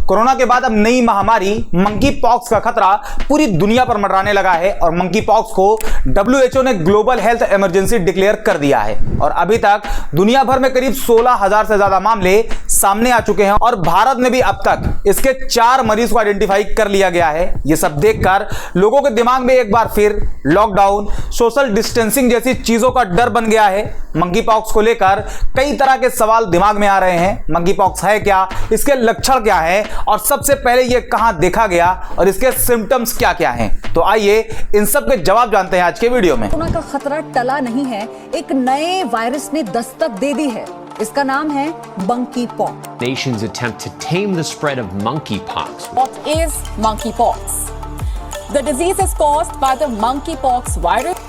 Corona के बाद अब नई महामारी मंकी पॉक्स का खतरा पूरी दुनिया पर मंडराने लगा है और मंकी पॉक्स को WHO ने ग्लोबल हेल्थ इमरजेंसी डिक्लेयर कर दिया है और अभी तक दुनिया भर में करीब 16,000 से ज्यादा मामले सामने आ चुके हैं और भारत में भी अब तक इसके 4 मरीज को आइडेंटिफाई कर लिया गया है। ये सब देखकर लोगों के दिमाग में एक बार फिर लॉकडाउन, सोशल डिस्टेंसिंग जैसी चीजों का डर बन गया है। मंकी पॉक्स को लेकर कई तरह के सवाल दिमाग में आ रहे हैं। मंकी पॉक्स है क्या, इसके लक्षण क्या है और सबसे पहले ये कहां देखा गया और इसके सिम्टम्स क्या क्या हैं। तो आइए इन सब के जवाब जानते हैं आज के वीडियो में। कोरोना का खतरा टला नहीं है, एक नए वायरस ने दस्तक दे दी है। इसका नाम है monkey pox. Nations attempt to tame the spread of monkeypox. What is monkeypox? The disease is caused by the monkeypox virus.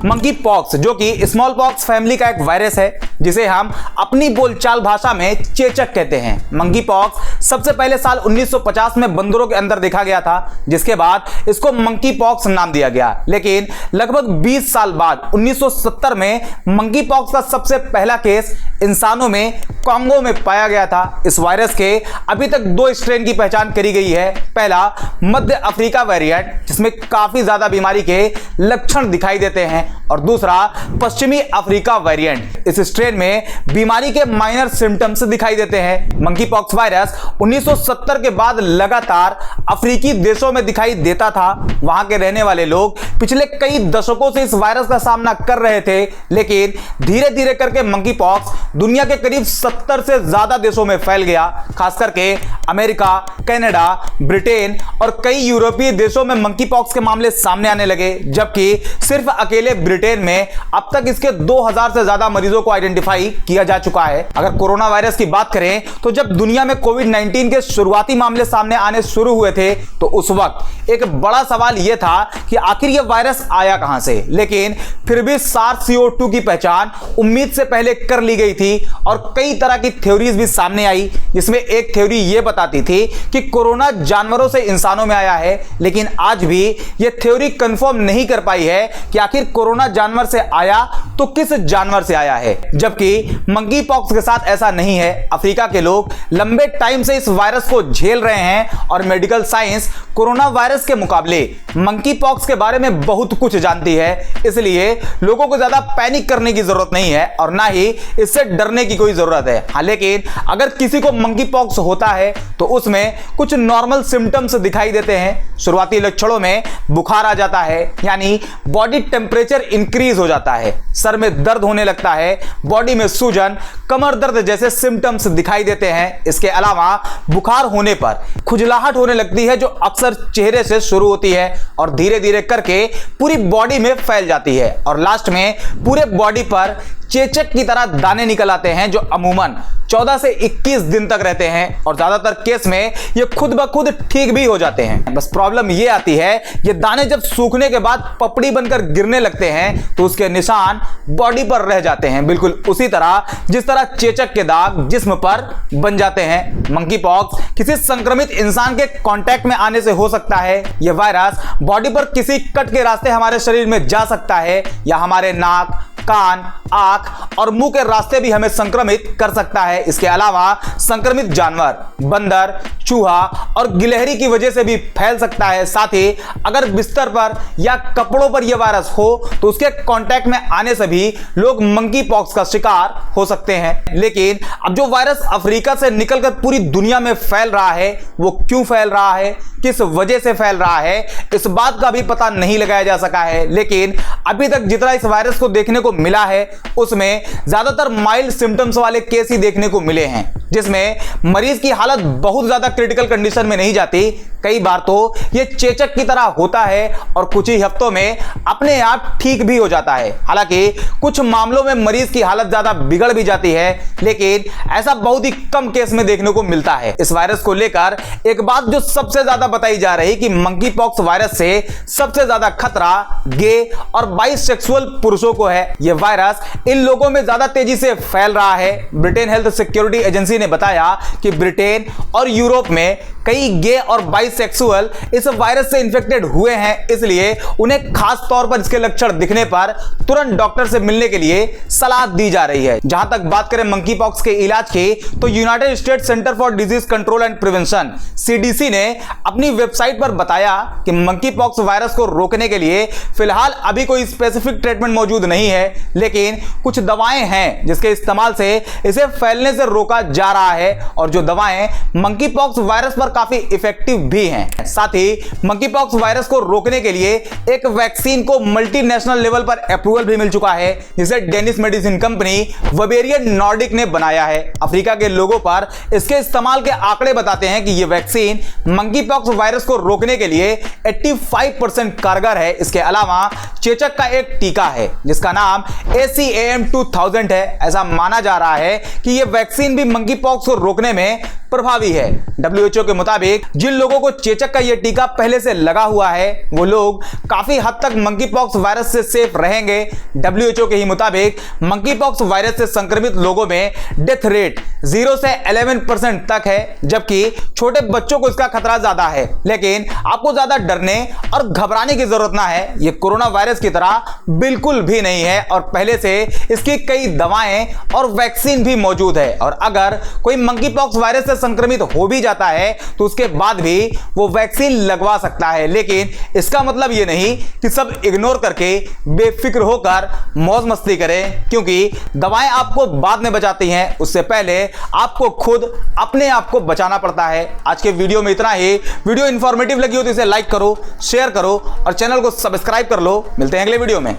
Monkey pox जो कि स्मॉल पॉक्स फैमिली का एक वायरस है जिसे हम अपनी बोलचाल भाषा में चेचक कहते हैं। मंकी पॉक्स सबसे पहले साल 1950 में बंदरों के अंदर देखा गया था, जिसके बाद इसको मंकी पॉक्स नाम दिया गया। लेकिन लगभग 20 साल बाद 1970 में मंकी पॉक्स का सबसे पहला केस इंसानों में कांगो में पाया गया था। इस वायरस के अभी तक 2 स्ट्रेन की पहचान करी गई है। पहला मध्य अफ्रीका वेरिएंट जिसमें काफी ज्यादा बीमारी के लक्षण दिखाई देते हैं और दूसरा पश्चिमी अफ्रीका वेरिएंट। इस स्ट्रेन में बीमारी के माइनर सिम्टम्स दिखाई देते हैं। मंकी पॉक्स वायरस 1970 के बाद लगातार अफ्रीकी देशों में दिखाई देता था। वहां के रहने वाले लोग पिछले कई दशकों से इस वायरस का सामना कर रहे थे, लेकिन धीरे धीरे करके मंकी पॉक्स दुनिया के करीब 70 से ज्यादा देशों में फैल गया। खास करके अमेरिका, कनाडा, ब्रिटेन और कई यूरोपीय देशों में मंकी पॉक्स के मामले सामने आने लगे, जबकि सिर्फ अकेले ब्रिटेन में अब तक इसके 2000 से ज्यादा मरीजों को आइडेंटिफाई किया जा चुका है। अगर कोरोना वायरस की बात करें तो जब दुनिया में कोविड-19 के शुरुआती मामले सामने आने शुरू हुए थे तो उस वक्त एक बड़ा सवाल यह था कि आखिर यह वायरस आया कहां से। लेकिन फिर भी SARS-CoV-2 की पहचान उम्मीद से पहले कर ली गई थी और कई तरह की थ्योरीज भी सामने आई, जिसमें एक थ्योरी यह बताती थी कि कोरोना जानवरों से इंसानों में आया है। लेकिन आज भी यह थ्योरी कंफर्म नहीं कर पाई है कि आखिर कोरोना जानवर से आया तो किस जानवर से आया है। जबकि मंकी पॉक्स के साथ ऐसा नहीं है। अफ्रीका के लोग लंबे टाइम से इस वायरस को झेल रहे हैं और मेडिकल साइंस कोरोना वायरस के मुकाबले मंकी पॉक्स के बारे में बहुत कुछ जानती है। इसलिए लोगों को ज्यादा पैनिक करने की जरूरत नहीं है और ना ही इससे डरने की कोई जरूरत है। हाँ, लेकिन अगर किसी को मंकी पॉक्स होता है तो उसमें कुछ नॉर्मल सिम्टम्स दिखाई देते हैं। शुरुआती लक्षणों में बुखार आ जाता है, यानी बॉडी टेम्परेचर इंक्रीज हो जाता है, सर में दर्द होने लगता है, बॉडी में सूजन, कमर दर्द जैसे सिम्टम्स दिखाई देते हैं। इसके अलावा बुखार होने पर खुजलाहट होने लगती है जो अक्सर चेहरे से शुरू होती है और धीरे धीरे करके पूरी बॉडी में फैल जाती है और लास्ट में पूरे बॉडी पर चेचक की तरह दाने निकल आते हैं जो अमूमन 14 से 21 दिन तक रहते हैं और ज्यादातर केस में ये खुद ब खुद ठीक भी हो जाते हैं। बस प्रॉब्लम ये आती है, ये दाने जब सूखने के बाद पपड़ी बनकर गिरने लगते हैं तो उसके निशान बॉडी पर रह जाते हैं, बिल्कुल उसी तरह जिस तरह चेचक के दाग जिस्म पर बन जाते हैं। मंकी पॉक्स किसी संक्रमित इंसान के कांटेक्ट में आने से हो सकता है। यह वायरस बॉडी पर किसी कट के रास्ते हमारे शरीर में जा सकता है या हमारे नाक, कान, आंख और मुंह के रास्ते भी हमें संक्रमित कर सकता है। इसके अलावा संक्रमित जानवर, बंदर, चूहा और गिलहरी की वजह से भी फैल सकता है। साथ ही अगर बिस्तर पर या कपड़ों पर यह वायरस हो तो उसके कांटेक्ट में आने से भी लोग मंकी पॉक्स का शिकार हो सकते हैं। लेकिन अब जो वायरस अफ्रीका से निकलकर पूरी दुनिया में फैल रहा है वो क्यों फैल रहा है, किस वजह से फैल रहा है, इस बात का भी पता नहीं लगाया जा सका है। लेकिन अभी तक जितना इस वायरस को देखने को मिला है उसमें ज्यादातर माइल्ड सिम्टम्स वाले केस ही देखने को मिले हैं, जिसमें मरीज की हालत बहुत ज्यादा क्रिटिकल कंडीशन में नहीं जाती। कई बार तो ये चेचक की तरह होता है और कुछ ही हफ्तों में अपने आप ठीक भी हो जाता है। हालांकि कुछ मामलों में मरीज की हालत ज्यादा बिगड़ भी जाती है, लेकिन ऐसा बहुत ही कम केस में देखने को मिलता है। इस वायरस को लेकर एक बात जो सबसे ज्यादा बताई जा रही कि मंकी पॉक्स वायरस से सबसे ज्यादा खतरा गे और बाइसेक्सुअल पुरुषों को है। यह वायरस इन लोगों में ज्यादा तेजी से फैल रहा है। ब्रिटेन हेल्थ सिक्योरिटी एजेंसी ने बताया कि ब्रिटेन और यूरोप यूरोप में कई गे और बाइसेक्सुअल इस वायरस से इन्फेक्टेड हुए हैं, इसलिए उन्हें खास तौर पर इसके लक्षण दिखने पर तुरंत डॉक्टर से मिलने के लिए सलाह दी जा रही है। जहां तक बात करें मंकी पॉक्स के इलाज की, तो United states centre for disease control and prevention CDC ने अपनी वेबसाइट पर बताया कि मंकी पॉक्स वायरस को रोकने के लिए फिलहाल अभी कोई स्पेसिफिक ट्रीटमेंट मौजूद नहीं है, लेकिन कुछ दवाएं हैं जिसके इस्तेमाल से इसे फैलने से रोका जा रहा है और जो दवाएं मंकी पॉक्स वायरस पर काफी इफेक्टिव भी हैं। साथ ही मंकी पॉक्स वायरस को रोकने के लिए एक वैक्सीन को मल्टीनेशनल लेवल पर अप्रूवल भी मिल चुका है, जिसे Danish medicine company Bavarian Nordic ने बनाया है। अफ्रीका के लोगों पर इसके इस्तेमाल के आंकड़े बताते हैं कि यह वैक्सीन मंकी पॉक्स वायरस को रोकने के लिए 85% कारगर है। इसके अलावा चेचक का एक टीका है जिसका नाम ACAM2000 है। ऐसा माना जा रहा है कि यह वैक्सीन भी मंकी पॉक्स को रोकने में प्रभावी है। WHO के मुताबिक जिन लोगों को चेचक का यह टीका पहले से लगा हुआ है वो लोग काफी हद तक मंकी पॉक्स वायरस से सेफ रहेंगे। WHO के ही मुताबिक मंकी पॉक्स वायरस से संक्रमित लोगों में डेथ रेट 0 से 11% तक है, जबकि छोटे बच्चों को इसका खतरा ज्यादा है। लेकिन आपको ज्यादा डरने और घबराने की जरूरत ना है, यह कोरोना वायरस की तरह बिल्कुल भी नहीं है और पहले से इसकी कई दवाएं और वैक्सीन भी मौजूद है। और अगर कोई मंकी पॉक्स वायरस से संक्रमित हो भी जाता है तो उसके बाद भी वो वैक्सीन लगवा सकता है। लेकिन इसका मतलब ये नहीं कि सब इग्नोर करके बेफिक्र होकर मौज मस्ती करें, क्योंकि दवाएं आपको बाद में बचाती हैं, उससे पहले आपको खुद अपने आप को बचाना पड़ता है। आज के वीडियो में इतना ही। वीडियो इंफॉर्मेटिव लगी हो तो इसे लाइक करो, शेयर करो और चैनल को सब्सक्राइब कर लो। मिलते हैं अगले वीडियो में।